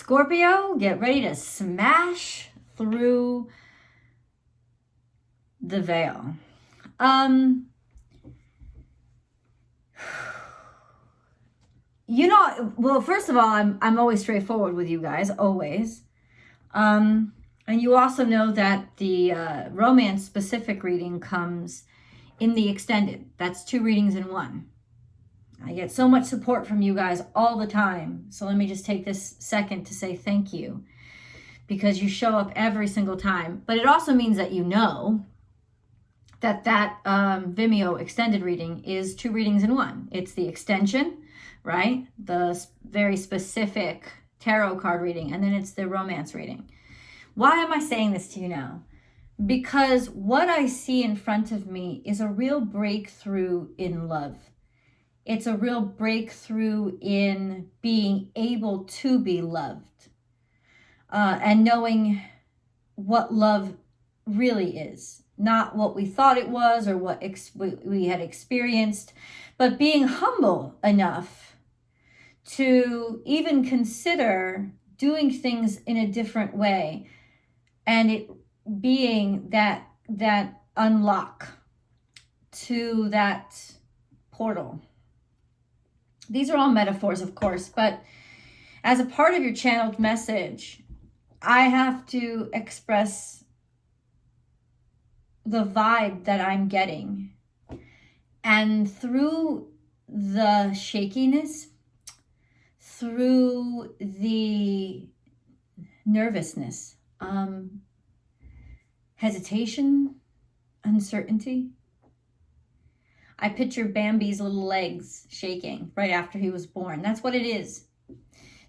Scorpio, get ready to smash through the veil. You know, well, first of all, I'm always straightforward with you guys, always. And you also know that the romance specific reading comes in the extended. That's 2 readings in 1. I get so much support from you guys all the time. So let me just take this second to say thank you, because you show up every single time. But it also means that you know that Vimeo extended reading is 2 readings in 1. It's the extension, right? The very specific tarot card reading, and then it's the romance reading. Why am I saying this to you now? Because what I see in front of me is a real breakthrough in love. It's a real breakthrough in being able to be loved, and knowing what love really is. Not what we thought it was or what we had experienced, but being humble enough to even consider doing things in a different way, and it being that unlock to that portal. These are all metaphors, of course, but as a part of your channeled message, I have to express the vibe that I'm getting. And through the shakiness, through the nervousness, hesitation, uncertainty, I picture Bambi's little legs shaking right after he was born. That's what it is.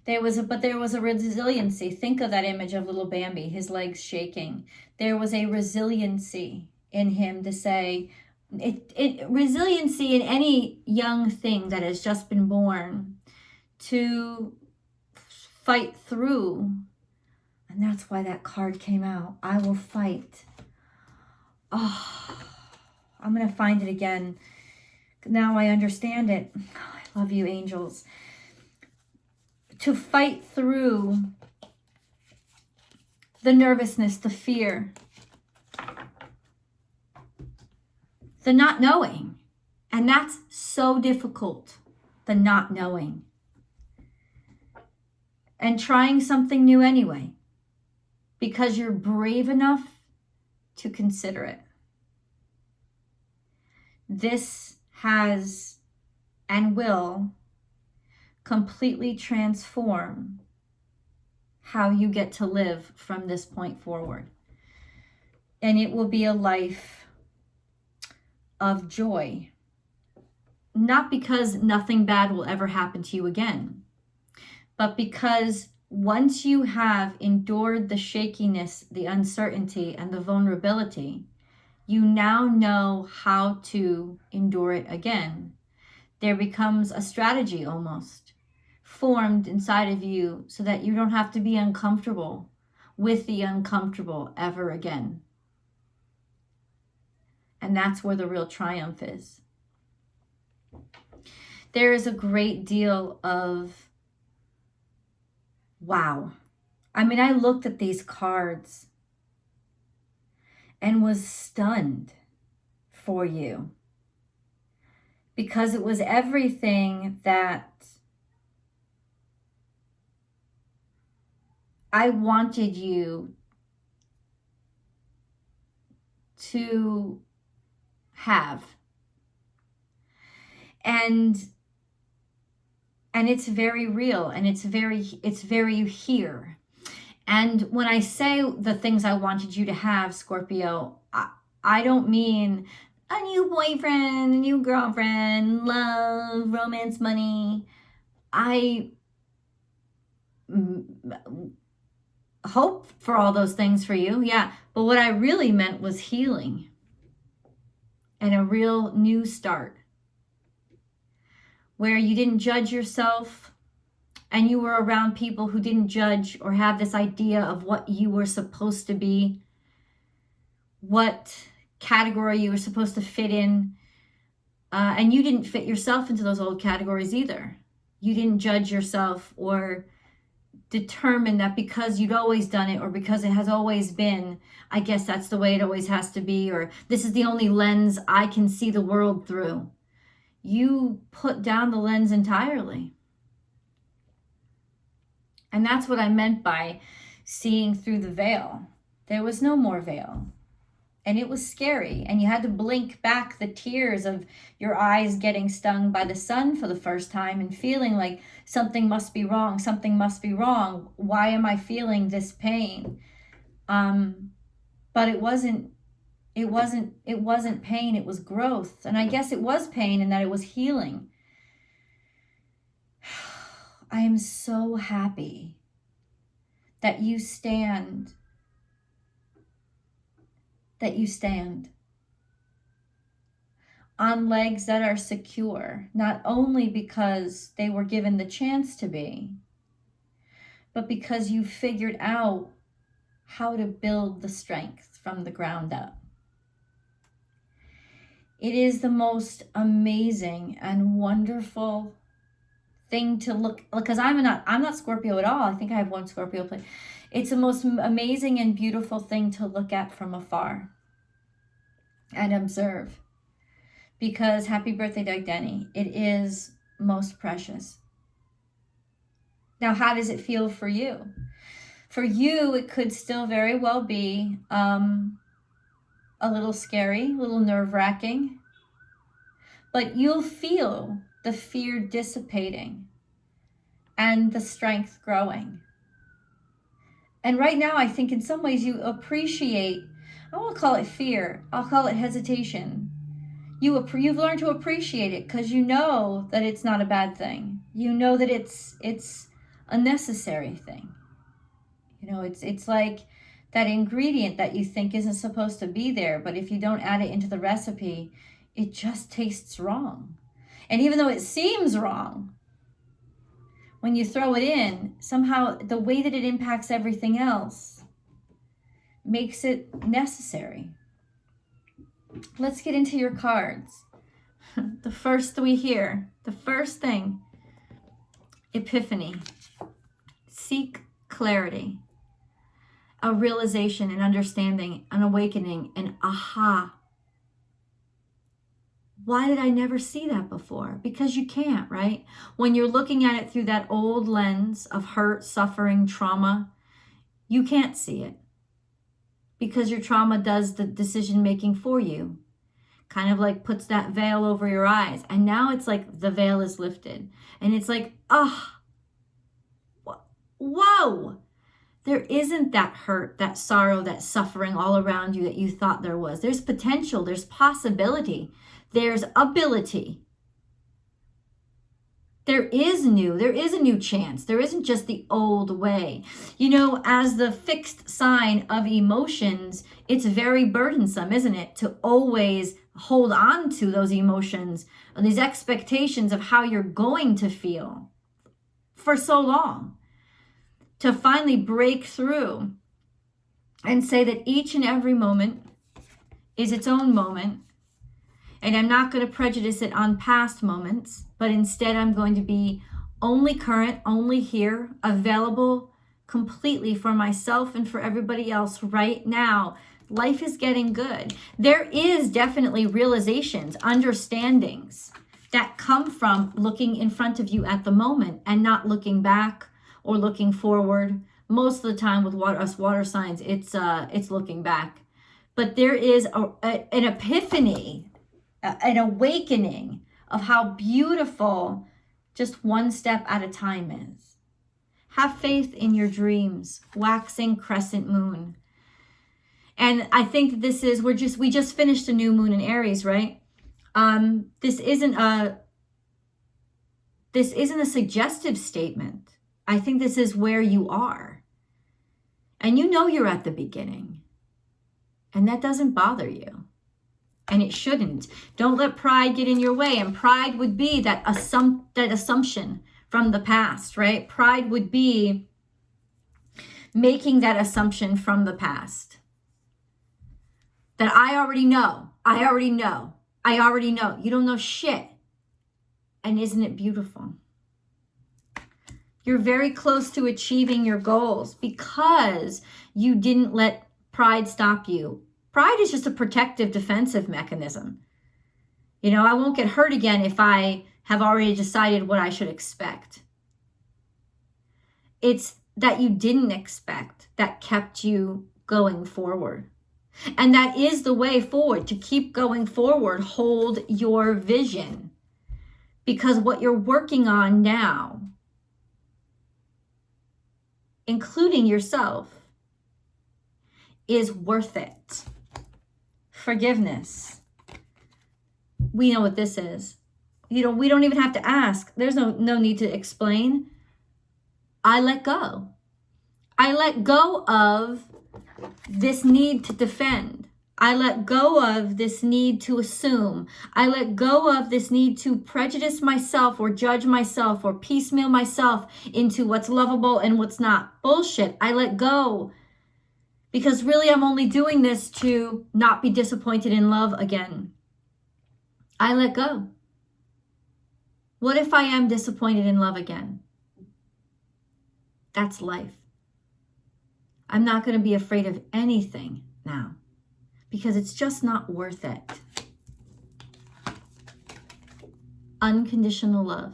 There was a resiliency. Think of that image of little Bambi, his legs shaking. There was a resiliency in him to say, resiliency in any young thing that has just been born, to fight through. And that's why that card came out. I will fight. Oh, I'm going to find it again. Now I understand it. I love you, angels. To fight through the nervousness, the fear, the not knowing. And that's so difficult, the not knowing. And trying something new anyway, because you're brave enough to consider it. This has and will completely transform how you get to live from this point forward. And it will be a life of joy. Not because nothing bad will ever happen to you again, but because once you have endured the shakiness, the uncertainty, and the vulnerability, you now know how to endure it again. There becomes a strategy almost formed inside of you so that you don't have to be uncomfortable with the uncomfortable ever again. And that's where the real triumph is. There is a great deal of wow. I mean, I looked at these cards and was stunned for you, because it was everything that I wanted you to have. And it's very real, and it's very here. And when I say the things I wanted you to have, Scorpio, I don't mean a new boyfriend, a new girlfriend, love, romance, money. I hope for all those things for you, yeah. But what I really meant was healing and a real new start, where you didn't judge yourself, and you were around people who didn't judge or have this idea of what you were supposed to be, what category you were supposed to fit in. And you didn't fit yourself into those old categories either. You didn't judge yourself or determined that because you'd always done it, or because it has always been, I guess that's the way it always has to be, or this is the only lens I can see the world through. You put down the lens entirely. And that's what I meant by seeing through the veil. There was no more veil. And it was scary. And you had to blink back the tears of your eyes getting stung by the sun for the first time and feeling like something must be wrong. Something must be wrong. Why am I feeling this pain? But it wasn't pain. It was growth. And I guess it was pain in that it was healing. I am so happy that you stand. That you stand on legs that are secure, not only because they were given the chance to be, but because you figured out how to build the strength from the ground up. It is the most amazing and wonderful thing to look, because I'm not Scorpio at all. I think I have one Scorpio planet. It's the most amazing and beautiful thing to look at from afar and observe. Because happy birthday, Doug Denny. It is most precious. Now, how does it feel for you? For you, it could still very well be a little scary, a little nerve-wracking. But you'll feel the fear dissipating and the strength growing. And right now, I think in some ways you appreciate, I won't call it fear, I'll call it hesitation. You've learned to appreciate it because you know that it's not a bad thing. You know that it's a necessary thing. You know, it's like that ingredient that you think isn't supposed to be there, but if you don't add it into the recipe, it just tastes wrong. And even though it seems wrong, when you throw it in, somehow the way that it impacts everything else makes it necessary. Let's get into your cards. The first three here. The first thing, epiphany. Seek clarity. A realization, an understanding, an awakening, an aha. Why did I never see that before? Because you can't, right? When you're looking at it through that old lens of hurt, suffering, trauma, you can't see it. Because your trauma does the decision making for you. Kind of like puts that veil over your eyes. And now it's like the veil is lifted. And it's like, whoa! There isn't that hurt, that sorrow, that suffering all around you that you thought there was. There's potential, there's possibility. There's ability. There is a new chance. There isn't just the old way. You know, as the fixed sign of emotions, it's very burdensome, isn't it? To always hold on to those emotions and these expectations of how you're going to feel for so long. To finally break through and say that each and every moment is its own moment. And I'm not going to prejudice it on past moments, but instead I'm going to be only current, only here, available completely for myself and for everybody else right now. Life is getting good. There is definitely realizations, understandings that come from looking in front of you at the moment and not looking back or looking forward. Most of the time with us water signs, it's looking back. But there is an epiphany, an awakening of how beautiful just one step at a time is. Have faith in your dreams. Waxing crescent moon. And I think this is, we just finished a new moon in Aries, right? This isn't a suggestive statement. I think this is where you are. And you know you're at the beginning. And that doesn't bother you. And it shouldn't. Don't let pride get in your way. And pride would be that assumption from the past, right? Pride would be making that assumption from the past. That I already know. You don't know shit. And isn't it beautiful? You're very close to achieving your goals because you didn't let pride stop you. Pride is just a protective defensive mechanism. You know, I won't get hurt again if I have already decided what I should expect. It's that you didn't expect that kept you going forward. And that is the way forward, to keep going forward. Hold your vision, because what you're working on now, including yourself, is worth it. Forgiveness. We know what this is. You know, we don't even have to ask. There's no need to explain. I let go. I let go of this need to defend. I let go of this need to assume. I let go of this need to prejudice myself or judge myself or piecemeal myself into what's lovable and what's not. Bullshit. I let go. Because really, I'm only doing this to not be disappointed in love again. I let go. What if I am disappointed in love again? That's life. I'm not going to be afraid of anything now because it's just not worth it. Unconditional love.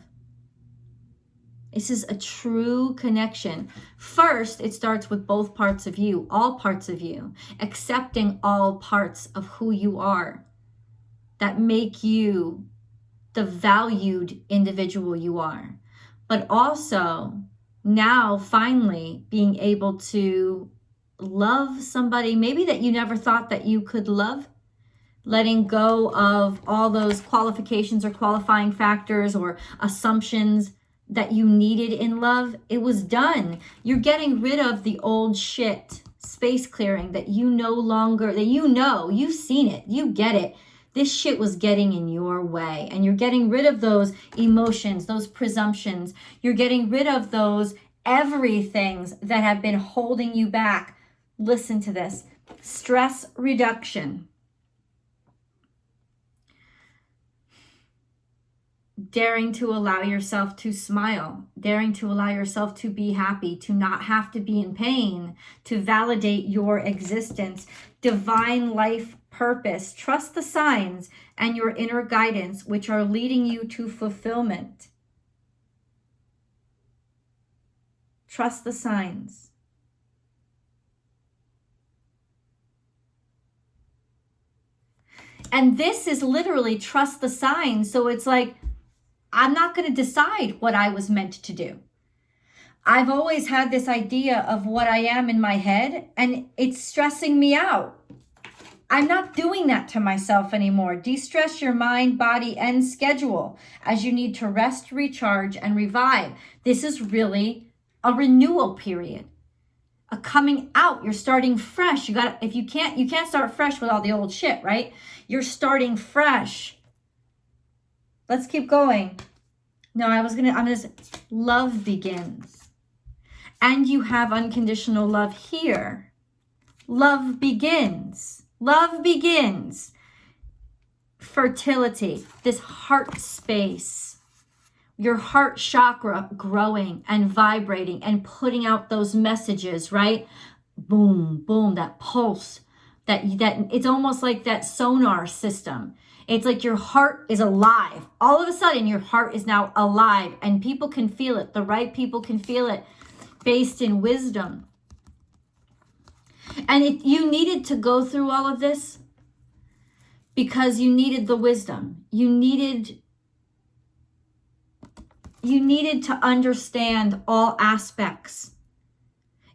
This is a true connection. First, it starts with both parts of you, all parts of you, accepting all parts of who you are that make you the valued individual you are. But also, now finally being able to love somebody maybe that you never thought that you could love, letting go of all those qualifications or qualifying factors or assumptions that you needed in love. It was done. You're getting rid of the old shit, space clearing that you no longer, that you know, you've seen it, you get it. This shit was getting in your way, and you're getting rid of those emotions, those presumptions. You're getting rid of those everythings that have been holding you back. Listen to this. Stress reduction. Daring to allow yourself to smile, daring to allow yourself to be happy, to not have to be in pain, to validate your existence, divine life purpose. Trust the signs and your inner guidance, which are leading you to fulfillment. Trust the signs. And this is literally trust the signs. So it's like, I'm not going to decide what I was meant to do. I've always had this idea of what I am in my head, and it's stressing me out. I'm not doing that to myself anymore. De-stress your mind, body, and schedule as you need to rest, recharge, and revive. This is really a renewal period, a coming out. You're starting fresh. You can't start fresh with all the old shit, right? You're starting fresh. Let's keep going. No, I'm gonna say, love begins. And you have unconditional love here. Love begins. Love begins. Fertility, this heart space, your heart chakra growing and vibrating and putting out those messages, right? Boom, boom, that pulse, that it's almost like that sonar system. It's like your heart is alive. All of a sudden, your heart is now alive, and people can feel it. The right people can feel it, based in wisdom. And you needed to go through all of this because you needed the wisdom. You needed to understand all aspects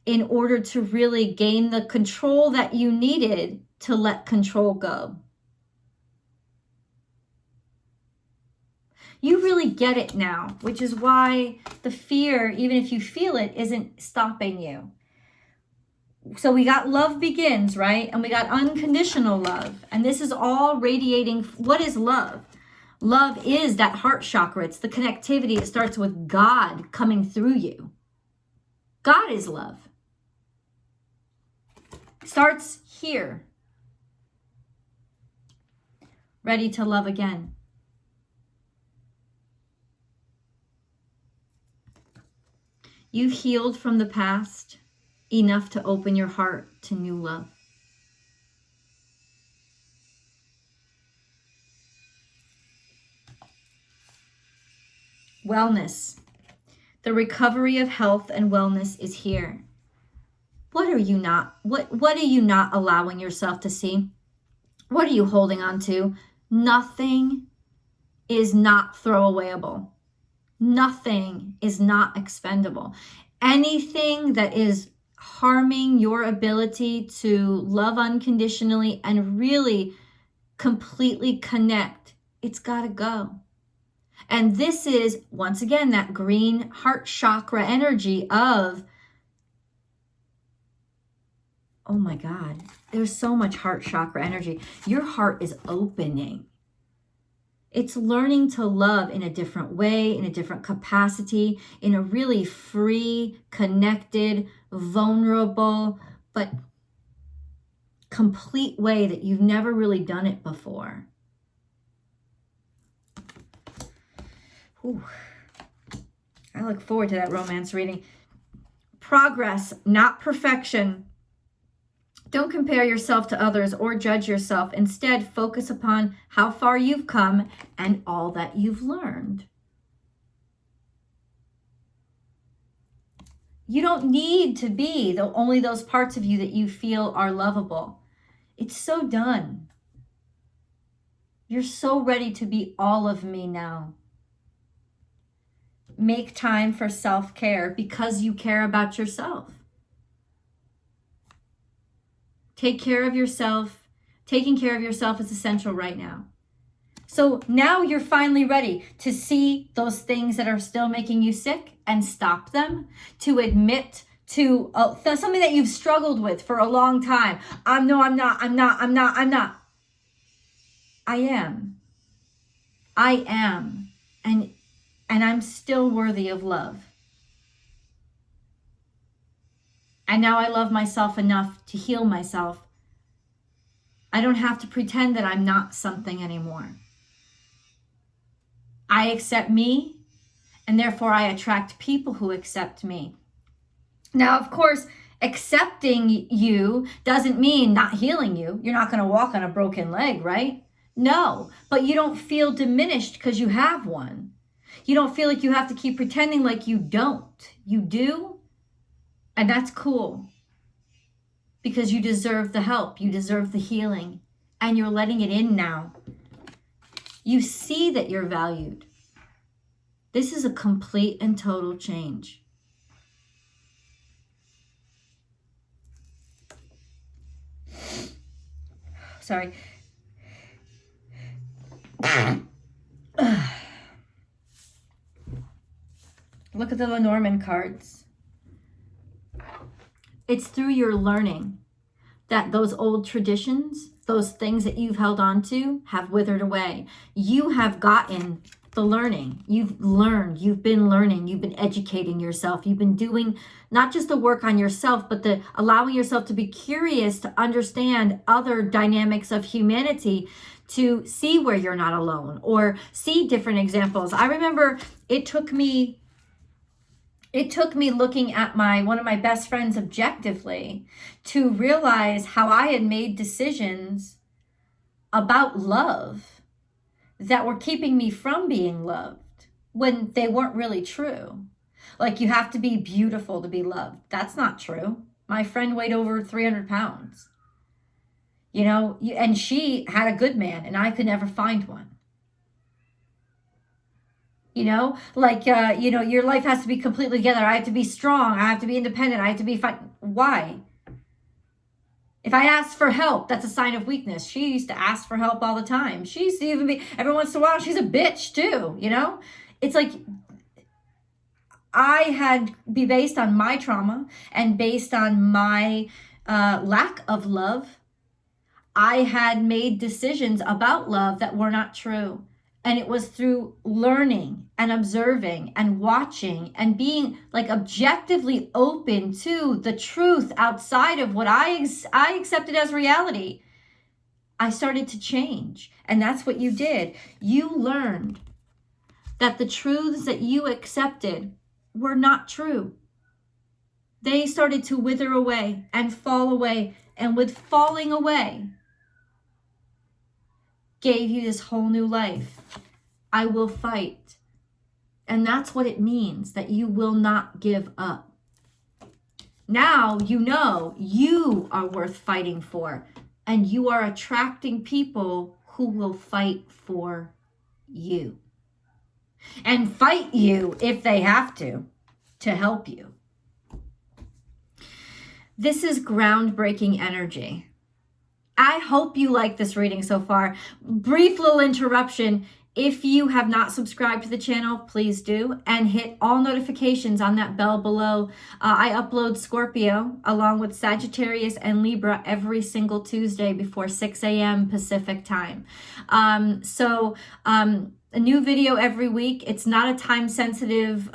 in order to really gain the control that you needed to let control go. You really get it now, which is why the fear, even if you feel it, isn't stopping you. So we got love begins, right? And we got unconditional love. And this is all radiating. What is love? Love is that heart chakra. It's the connectivity. It starts with God coming through you. God is love. Starts here. Ready to love again. You've healed from the past enough to open your heart to new love. Wellness. The recovery of health and wellness is here. What are you not allowing yourself to see? What are you holding on to? Nothing is not throwawayable. Nothing is not expendable. Anything that is harming your ability to love unconditionally and really completely connect, it's got to go. And this is, once again, that green heart chakra energy of, oh my God, there's so much heart chakra energy. Your heart is opening. It's learning to love in a different way, in a different capacity, in a really free, connected, vulnerable, but complete way that you've never really done it before. Ooh. I look forward to that romance reading. Progress, not perfection. Don't compare yourself to others or judge yourself. Instead, focus upon how far you've come and all that you've learned. You don't need to be only those parts of you that you feel are lovable. It's so done. You're so ready to be all of me now. Make time for self-care because you care about yourself. Take care of yourself. Taking care of yourself is essential right now. So now you're finally ready to see those things that are still making you sick and stop them, to admit to something that you've struggled with for a long time. I'm not. I am. And I'm still worthy of love. And now I love myself enough to heal myself. I don't have to pretend that I'm not something anymore. I accept me, and therefore I attract people who accept me. Now, of course, accepting you doesn't mean not healing you. You're not going to walk on a broken leg, right? No, but you don't feel diminished because you have one. You don't feel like you have to keep pretending like you don't. You do. And that's cool, because you deserve the help, you deserve the healing, and you're letting it in now. You see that you're valued. This is a complete and total change. Sorry. Look at the Lenormand cards. It's through your learning that those old traditions, those things that you've held on to, have withered away. You have gotten the learning. You've learned, you've been learning, you've been educating yourself. You've been doing not just the work on yourself, but the allowing yourself to be curious, to understand other dynamics of humanity, to see where you're not alone or see different examples. I remember it took me looking at one of my best friends objectively to realize how I had made decisions about love that were keeping me from being loved when they weren't really true. Like, you have to be beautiful to be loved. That's not true. My friend weighed over 300 pounds. And she had a good man and I could never find one. Your life has to be completely together. I have to be strong. I have to be independent. I have to be fine. Why? If I ask for help, that's a sign of weakness. She used to ask for help all the time. She used to even be, every once in a while, she's a bitch too, It's like, I had be based on my trauma and based on my lack of love. I had made decisions about love that were not true. And it was through learning and observing and watching and being objectively open to the truth outside of what I accepted as reality. I started to change. And that's what you did. You learned that the truths that you accepted were not true. They started to wither away and fall away. And with falling away, gave you this whole new life. I will fight. And that's what it means, that you will not give up. Now you know you are worth fighting for, and you are attracting people who will fight for you and fight you if they have to help you. This is groundbreaking energy. I hope you like this reading so far. Brief little interruption. If you have not subscribed to the channel, please do, and hit all notifications on that bell below. I upload Scorpio along with Sagittarius and Libra every single Tuesday before 6 a.m. Pacific time. A new video every week. It's not a time-sensitive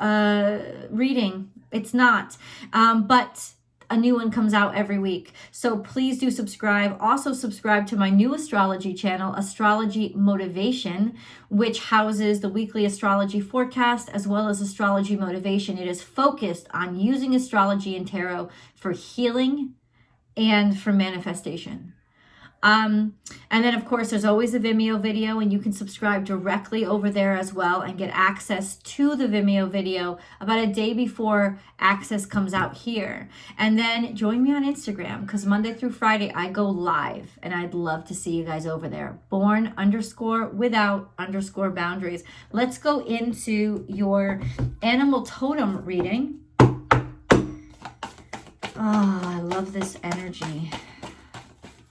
reading. It's not, but a new one comes out every week. So please do subscribe. Also subscribe to my new astrology channel, Astrology Motivation, which houses the weekly astrology forecast as well as astrology motivation. It is focused on using astrology and tarot for healing and for manifestation. And then of course there's always a Vimeo video, and you can subscribe directly over there as well and get access to the Vimeo video about a day before access comes out here. And then join me on Instagram, because Monday through Friday I go live, and I'd love to see you guys over there. Born_without_boundaries. Let's go into your animal totem reading. Oh, I love this energy.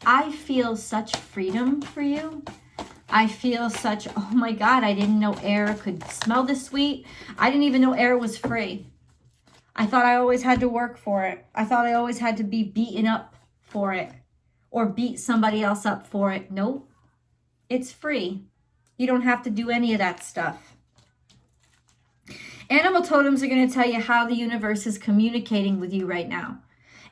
I feel such freedom for you. I feel such, oh my God, I didn't know air could smell this sweet. I didn't even know air was free. I thought I always had to work for it. I thought I always had to be beaten up for it or beat somebody else up for it. Nope, it's free. You don't have to do any of that stuff. Animal totems are going to tell you how the universe is communicating with you right now,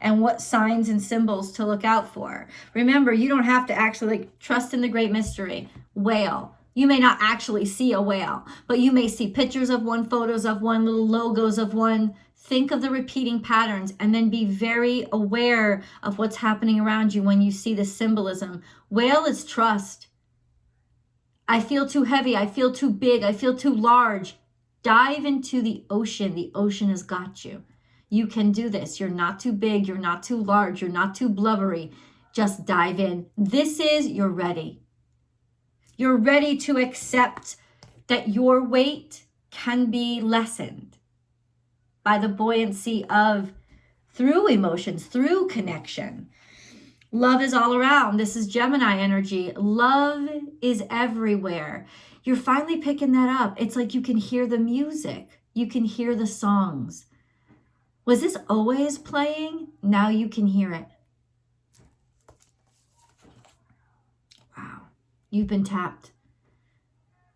and what signs and symbols to look out for. Remember, you don't have to actually trust in the great mystery. Whale. You may not actually see a whale, but you may see pictures of one, photos of one, little logos of one. Think of the repeating patterns, and then be very aware of what's happening around you when you see the symbolism. Whale is trust. I feel too heavy. I feel too big. I feel too large. Dive into the ocean. The ocean has got you. You can do this. You're not too big. You're not too large. You're not too blubbery. Just dive in. You're ready. You're ready to accept that your weight can be lessened by the buoyancy of, through emotions, through connection. Love is all around. This is Gemini energy. Love is everywhere. You're finally picking that up. It's like you can hear the music. You can hear the songs. Was this always playing? Now you can hear it. Wow. You've been tapped.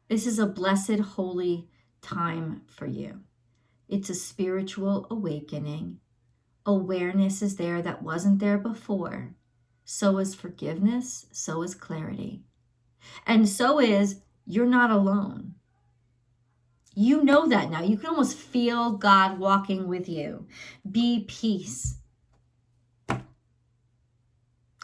This is a blessed, holy time for you. It's a spiritual awakening. Awareness is there that wasn't there before. So is forgiveness. So is clarity. And so is you're not alone. You know that now. You can almost feel God walking with you. Be peace.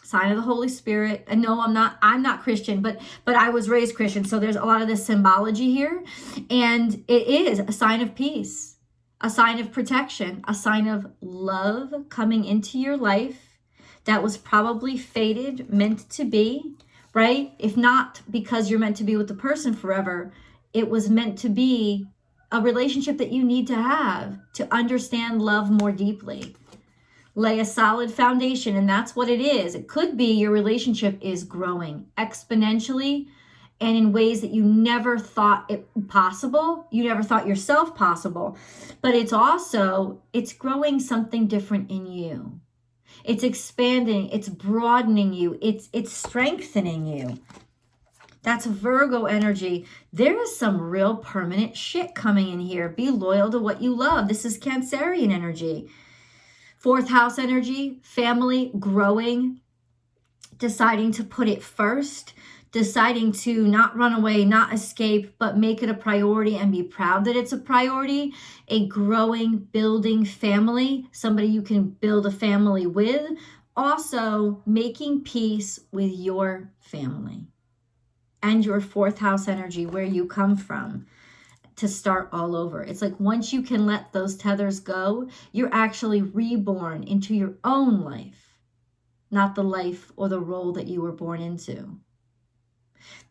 Sign of the Holy Spirit. And no, I'm not Christian, but I was raised Christian. So there's a lot of this symbology here. And it is a sign of peace, a sign of protection, a sign of love coming into your life that was probably fated, meant to be, right? If not because you're meant to be with the person forever, it was meant to be a relationship that you need to have to understand love more deeply. Lay a solid foundation, and that's what it is. It could be your relationship is growing exponentially and in ways that you never thought it possible. You never thought yourself possible. But it's growing something different in you. It's expanding, it's broadening you, it's strengthening you. That's Virgo energy. There is some real permanent shit coming in here. Be loyal to what you love. This is Cancerian energy. Fourth house energy, family, growing, deciding to put it first, deciding to not run away, not escape, but make it a priority and be proud that it's a priority, a growing, building family, somebody you can build a family with, also making peace with your family and your fourth house energy, where you come from, to start all over. It's like once you can let those tethers go, you're actually reborn into your own life, not the life or the role that you were born into.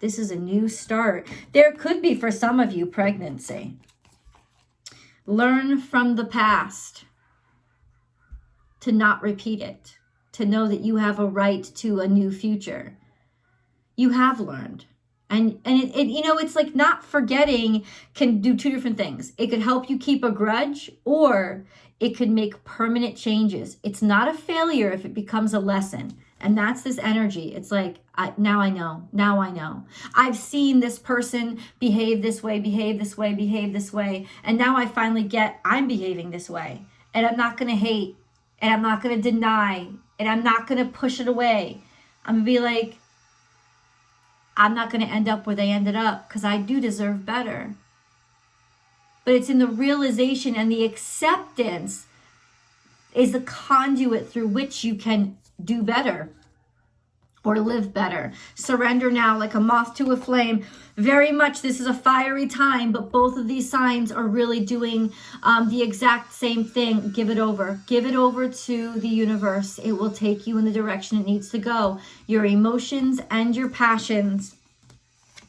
This is a new start. There could be, for some of you, pregnancy. Learn from the past to not repeat it, to know that you have a right to a new future. You have learned. And you know, it's like not forgetting can do two different things. It could help you keep a grudge, or it could make permanent changes. It's not a failure if it becomes a lesson. And that's this energy. It's like, now I know. Now I know. I've seen this person behave this way, behave this way, behave this way. And now I finally get I'm behaving this way. And I'm not going to hate. And I'm not going to deny. And I'm not going to push it away. I'm going to be like, I'm not going to end up where they ended up, because I do deserve better. But it's in the realization and the acceptance is the conduit through which you can do better or live better. Surrender now like a moth to a flame. Very much this is a fiery time, but both of these signs are really doing the exact same thing. Give it over. Give it over to the universe. It will take you in the direction it needs to go. Your emotions and your passions.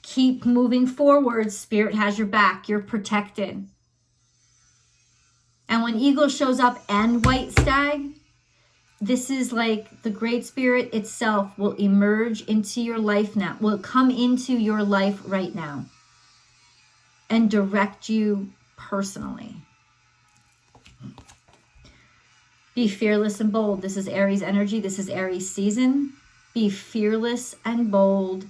Keep moving forward. Spirit has your back. You're protected. And when Eagle shows up and White Stag, this is like the Great Spirit itself will emerge into your life now, will come into your life right now and direct you personally. Be fearless and bold. This is Aries energy. This is Aries season. Be fearless and bold.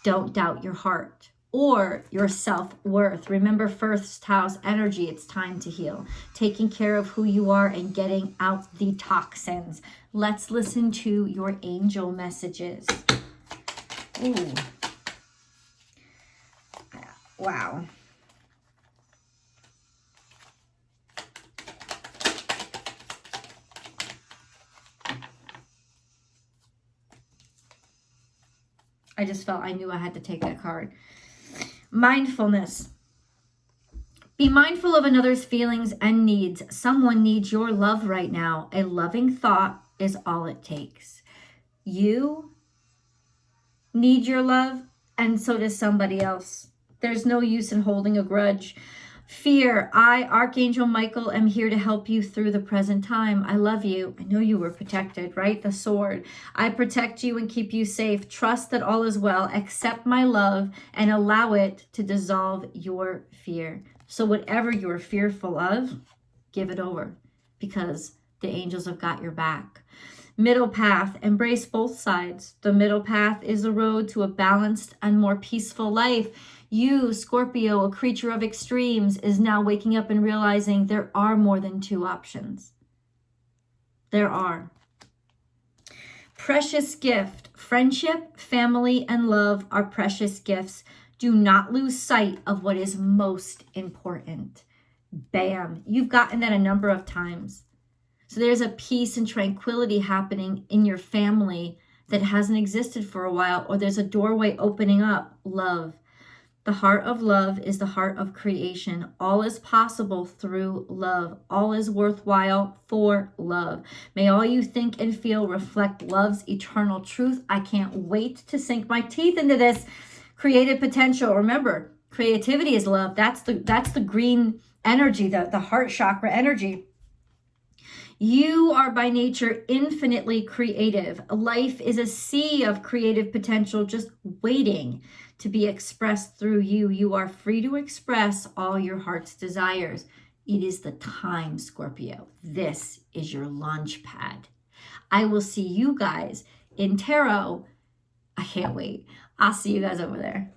Don't doubt your heart or your self-worth. Remember, first house energy, it's time to heal. Taking care of who you are and getting out the toxins. Let's listen to your angel messages. Ooh. Wow. I just felt I knew I had to take that card. Mindfulness. Be mindful of another's feelings and needs. Someone needs your love right now. A loving thought is all it takes. You need your love, and so does somebody else. There's no use in holding a grudge. Fear. I, Archangel Michael, am here to help you through the present time. I love you. I know you were protected, right? The sword. I protect you and keep you safe. Trust that all is well. Accept my love and allow it to dissolve your fear. So whatever you're fearful of, give it over, because the angels have got your back. Middle path. Embrace both sides. The middle path is the road to a balanced and more peaceful life. You, Scorpio, a creature of extremes, is now waking up and realizing there are more than two options. There are. Precious gift. Friendship, family, and love are precious gifts. Do not lose sight of what is most important. Bam. You've gotten that a number of times. So there's a peace and tranquility happening in your family that hasn't existed for a while, or there's a doorway opening up. Love. The heart of love is the heart of creation. All is possible through love. All is worthwhile for love. May all you think and feel reflect love's eternal truth. I can't wait to sink my teeth into this. Creative potential. Remember, creativity is love. That's the green energy, the heart chakra energy. You are by nature infinitely creative. Life is a sea of creative potential just waiting to be expressed through you. You are free to express all your heart's desires. It is the time, Scorpio. This is your launch pad. I will see you guys in tarot. I can't wait. I'll see you guys over there.